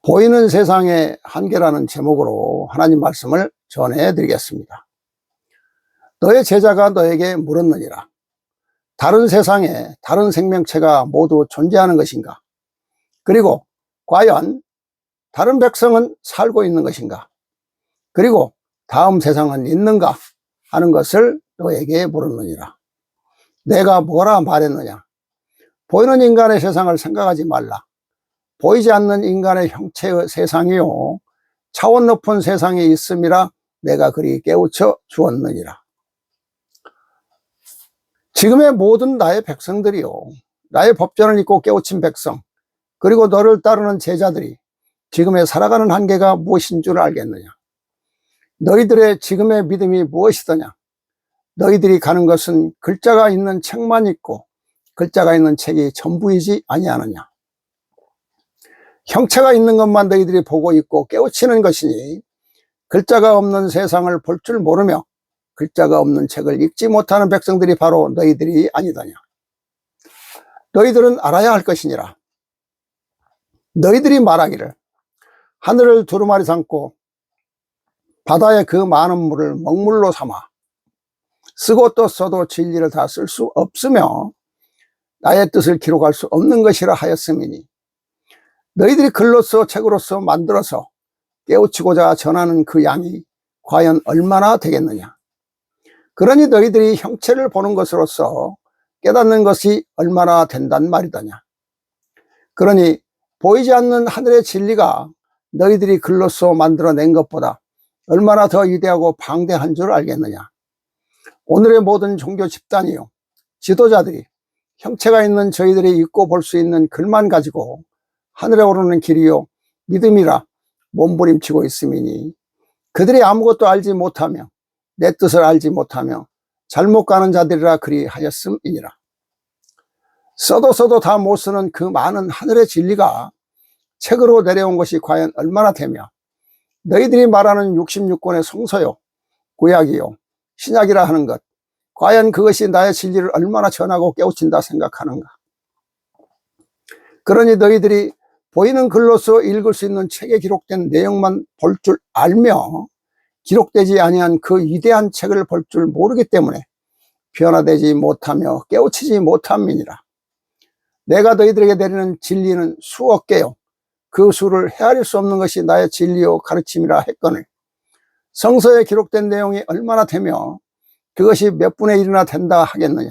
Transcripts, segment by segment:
보이는 세상의 한계라는 제목으로 하나님 말씀을 전해드리겠습니다. 너의 제자가 너에게 물었느니라. 다른 세상에 다른 생명체가 모두 존재하는 것인가? 그리고 과연 다른 백성은 살고 있는 것인가? 그리고 다음 세상은 있는가? 하는 것을 너에게 물었느니라. 내가 뭐라 말했느냐? 보이는 인간의 세상을 생각하지 말라. 보이지 않는 인간의 형체의 세상이요 차원 높은 세상이 있음이라 내가 그리 깨우쳐 주었느니라. 지금의 모든 나의 백성들이요, 나의 법전을 읽고 깨우친 백성, 그리고 너를 따르는 제자들이 지금의 살아가는 한계가 무엇인 줄 알겠느냐? 너희들의 지금의 믿음이 무엇이더냐? 너희들이 가는 것은 글자가 있는 책만 있고 글자가 있는 책이 전부이지 아니하느냐? 형체가 있는 것만 너희들이 보고 있고 깨우치는 것이니 글자가 없는 세상을 볼 줄 모르며 글자가 없는 책을 읽지 못하는 백성들이 바로 너희들이 아니더냐? 너희들은 알아야 할 것이니라. 너희들이 말하기를 하늘을 두루마리 삼고 바다의 그 많은 물을 먹물로 삼아 쓰고 또 써도 진리를 다 쓸 수 없으며 나의 뜻을 기록할 수 없는 것이라 하였음이니 너희들이 글로써 책으로서 만들어서 깨우치고자 전하는 그 양이 과연 얼마나 되겠느냐? 그러니 너희들이 형체를 보는 것으로서 깨닫는 것이 얼마나 된단 말이더냐? 그러니 보이지 않는 하늘의 진리가 너희들이 글로써 만들어낸 것보다 얼마나 더 위대하고 방대한 줄 알겠느냐? 오늘의 모든 종교 집단이요 지도자들이 형체가 있는 저희들이 읽고 볼 수 있는 글만 가지고 하늘에 오르는 길이요 믿음이라 몸부림치고 있음이니 그들이 아무것도 알지 못하며 내 뜻을 알지 못하며 잘못 가는 자들이라 그리하였음이니라. 써도 다 못 쓰는 그 많은 하늘의 진리가 책으로 내려온 것이 과연 얼마나 되며 너희들이 말하는 66권의 성서요 구약이요 신약이라 하는 것 과연 그것이 나의 진리를 얼마나 전하고 깨우친다 생각하는가? 그러니 너희들이 보이는 글로서 읽을 수 있는 책에 기록된 내용만 볼 줄 알며 기록되지 아니한 그 위대한 책을 볼 줄 모르기 때문에 변화되지 못하며 깨우치지 못함이니라. 내가 너희들에게 내리는 진리는 수억 개요 그 수를 헤아릴 수 없는 것이 나의 진리요 가르침이라 했거늘 성서에 기록된 내용이 얼마나 되며 그것이 몇 분의 1이나 된다 하겠느냐?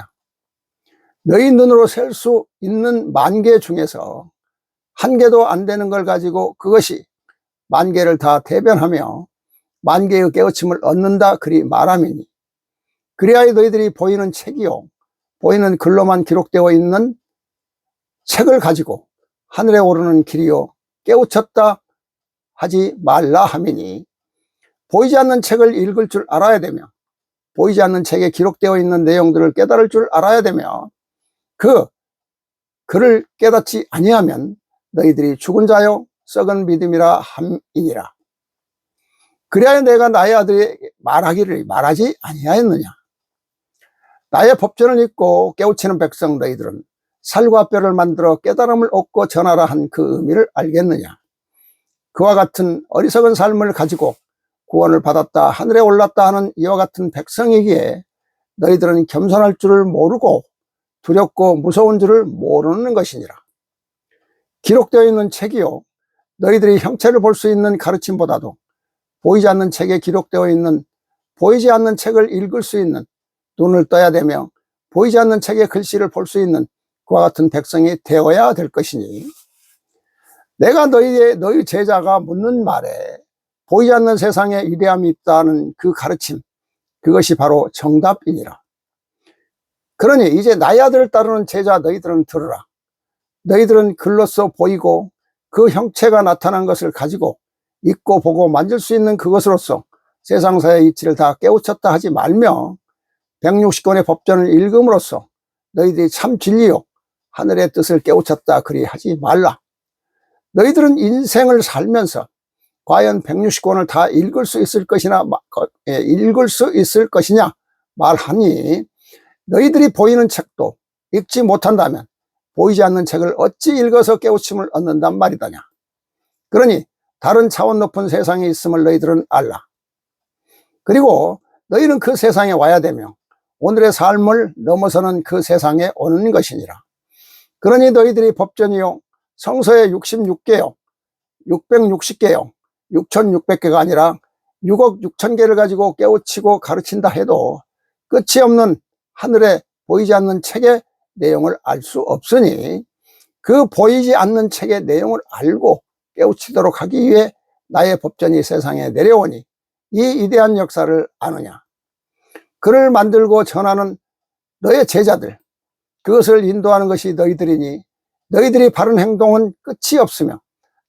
너희 눈으로 셀 수 있는 10,000개 중에서 1개도 안 되는 걸 가지고 그것이 10,000개를 다 대변하며 10,000개의 깨우침을 얻는다 그리 말함이니 그리하여 너희들이 보이는 책이요 보이는 글로만 기록되어 있는 책을 가지고 하늘에 오르는 길이요 깨우쳤다 하지 말라 함이니 보이지 않는 책을 읽을 줄 알아야 되며 보이지 않는 책에 기록되어 있는 내용들을 깨달을 줄 알아야 되며 그 글을 깨닫지 아니하면 너희들이 죽은 자요 썩은 믿음이라 함이니라. 그래야 내가 나의 아들이 말하기를 말하지 아니하였느냐? 나의 법전을 읽고 깨우치는 백성 너희들은 살과 뼈를 만들어 깨달음을 얻고 전하라 한 그 의미를 알겠느냐? 그와 같은 어리석은 삶을 가지고 구원을 받았다 하늘에 올랐다 하는 이와 같은 백성이기에 너희들은 겸손할 줄을 모르고 두렵고 무서운 줄을 모르는 것이니라. 기록되어 있는 책이요 너희들이 형체를 볼 수 있는 가르침보다도 보이지 않는 책에 기록되어 있는 보이지 않는 책을 읽을 수 있는 눈을 떠야 되며 보이지 않는 책의 글씨를 볼 수 있는 그와 같은 백성이 되어야 될 것이니 내가 너희 제자가 묻는 말에 보이지 않는 세상에 위대함이 있다는 그 가르침 그것이 바로 정답이니라. 그러니 이제 나의 아들을 따르는 제자 너희들은 들으라. 너희들은 글로써 보이고 그 형체가 나타난 것을 가지고 읽고 보고 만질 수 있는 그것으로서 세상사의 이치를 다 깨우쳤다 하지 말며 160권의 법전을 읽음으로써 너희들이 참 진리요 하늘의 뜻을 깨우쳤다 그리 하지 말라. 너희들은 인생을 살면서 과연 160권을 다 읽을 수 있을 것이냐 말하니 너희들이 보이는 책도 읽지 못한다면 보이지 않는 책을 어찌 읽어서 깨우침을 얻는단 말이더냐? 그러니 다른 차원 높은 세상에 있음을 너희들은 알라. 그리고 너희는 그 세상에 와야 되며 오늘의 삶을 넘어서는 그 세상에 오는 것이니라. 그러니 너희들이 법전이요 성서에 66개요 660개요 6600개가 아니라 6억 6천 개를 가지고 깨우치고 가르친다 해도 끝이 없는 하늘에 보이지 않는 책의 내용을 알 수 없으니 그 보이지 않는 책의 내용을 알고 깨우치도록 하기 위해 나의 법전이 세상에 내려오니 이 위대한 역사를 아느냐. 그를 만들고 전하는 너의 제자들, 그것을 인도하는 것이 너희들이니 너희들이 바른 행동은 끝이 없으며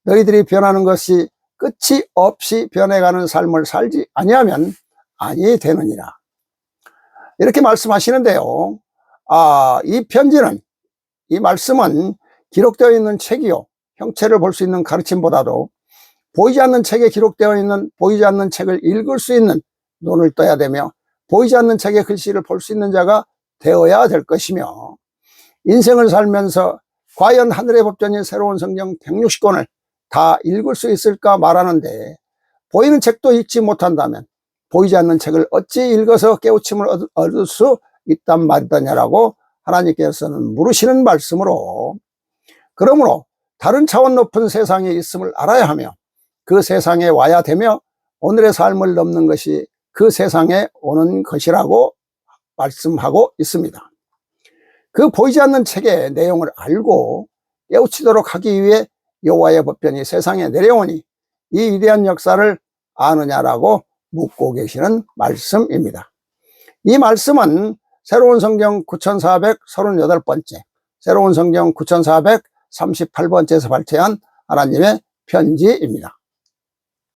너희들이 변하는 것이 끝이 없이 변해가는 삶을 살지 아니하면 아니 되느니라. 이렇게 말씀하시는데요. 이 편지는, 이 말씀은 기록되어 있는 책이요 형체를 볼 수 있는 가르침보다도 보이지 않는 책에 기록되어 있는 보이지 않는 책을 읽을 수 있는 눈을 떠야 되며 보이지 않는 책의 글씨를 볼 수 있는 자가 되어야 될 것이며, 인생을 살면서 과연 하늘의 법전인 새로운 성경 160권을 다 읽을 수 있을까 말하는데, 보이는 책도 읽지 못한다면 보이지 않는 책을 어찌 읽어서 깨우침을 얻을 수 있단 말이더냐라고 하나님께서는 물으시는 말씀으로, 그러므로 다른 차원 높은 세상에 있음을 알아야 하며 그 세상에 와야 되며 오늘의 삶을 넘는 것이 그 세상에 오는 것이라고 말씀하고 있습니다. 그 보이지 않는 책의 내용을 알고 깨우치도록 하기 위해 여호와의 법전이 세상에 내려오니 이 위대한 역사를 아느냐라고 묻고 계시는 말씀입니다. 이 말씀은 새로운 성경 9438번째, 새로운 성경 9438번째에서 발췌한 하나님의 편지입니다.